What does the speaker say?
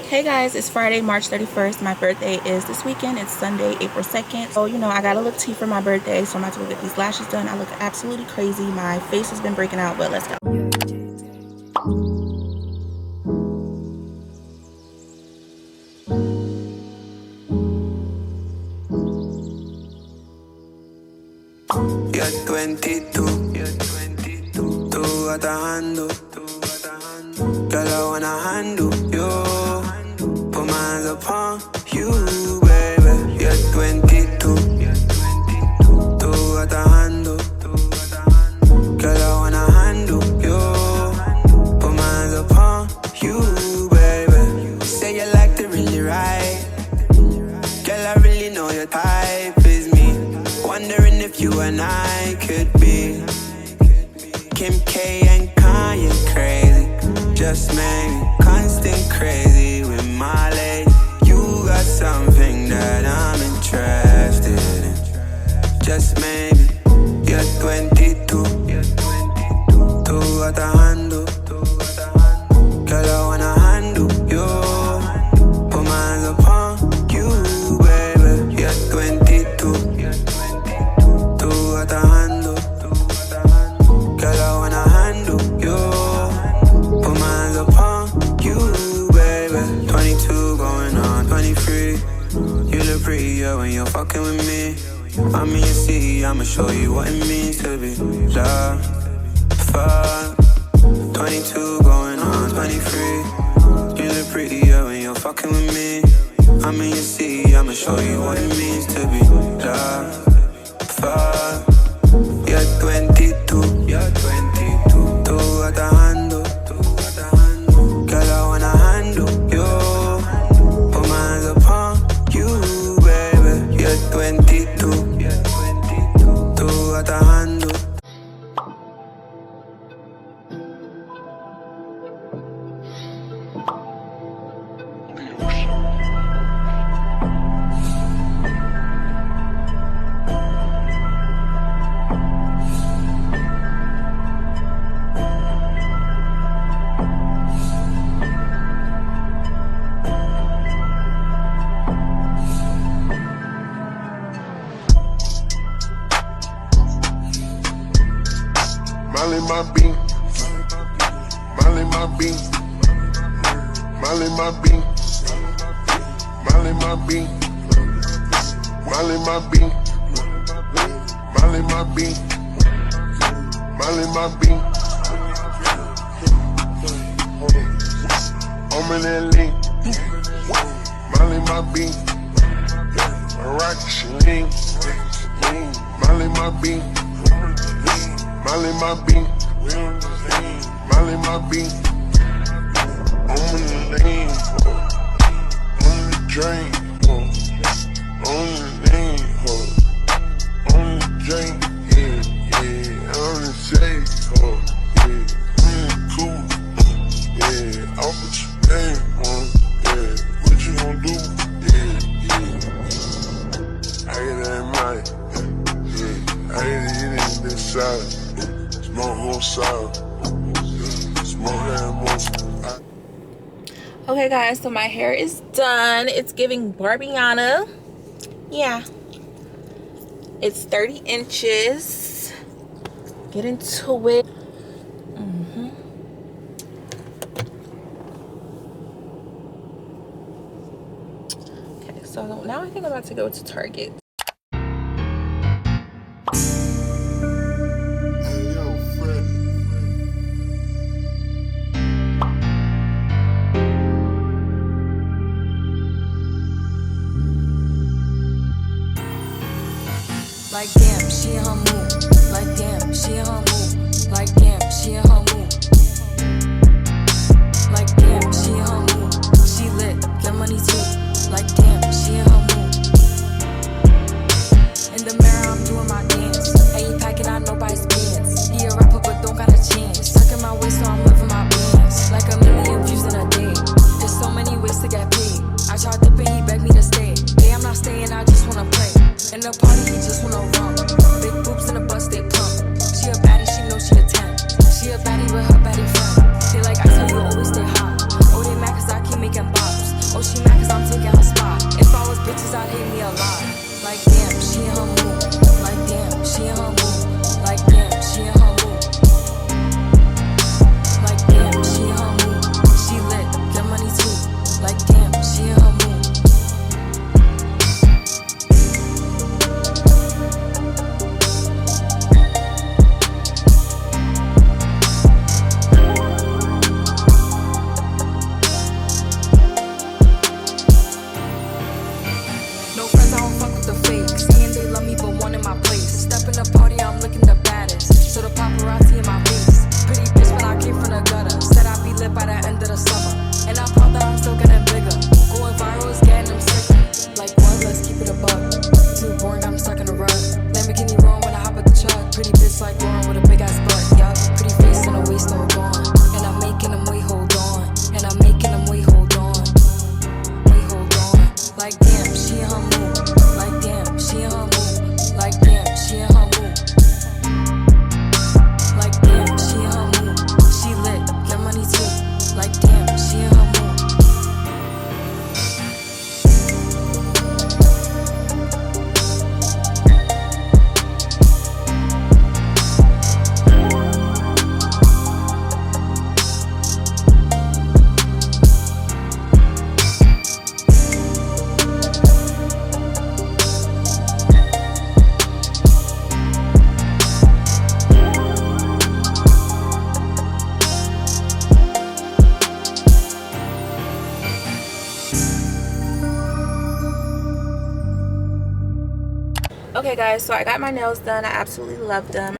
Hey guys, it's Friday, March 31st. My birthday is this weekend. It's Sunday, April 2nd. So, you know, I got a look tea for my birthday, so I'm about to go get these lashes done. I look absolutely crazy. My face has been breaking out, but let's go. You're 22, tú atajando. Girl, I wanna handle you. Put my hands upon you, baby. You're 22, tú atajando. Girl, I wanna handle you. Put my hands upon you, baby. Say you like to really ride. Girl, I really know your type is me. Wondering if you and I could be Kim K and Kanye crazy. Just maybe constant crazy with my lady. You got something that I'm interested in. Just maybe. You're 22, tú atajando. Girl, I wanna handle you. Put my hands upon you, baby. You're 22, tú atajando. Girl, I wanna handle you. Put my hands upon you, baby. 22 going on 23. You look prettier when you're fucking with me. I'm in your city, I'ma show you what it means to be loved. Fuck. 22 going on 23. You look prettier when you're fucking with me. I'm in your city, I'ma show you what it means to be loved. Fuck. You're 22, tú atajando. Girl, I wanna handle you. Put my hands upon you, baby. You're 22, tú atajando. Molly my bean, Molly my bean, Molly my bean, Molly my bean, Molly my bean, Molly my bean, Molly my bean. I'm in that lean, Molly my bean, rock she lean, Molly my bean. Molly my bean, Molly my bean. I'm in the lane, on the drain, on the lane, on the drain, yeah, on the safe, yeah, in the cool, yeah, I'll put your name on, yeah, what you gon' do, yeah, I get that money, yeah, I get it in this side. Okay guys, so my hair is done. It's giving Barbiana. Yeah, it's 30 inches. Get into it. Okay, so now I think I'm about to go to Target. Like damn, she in her mood. Like damn, she in her mood. Like damn, she in her mood. Like damn, she in her mood. She lit, get money too. Like damn, she in her mood. Okay guys, so I got my nails done. I absolutely love them.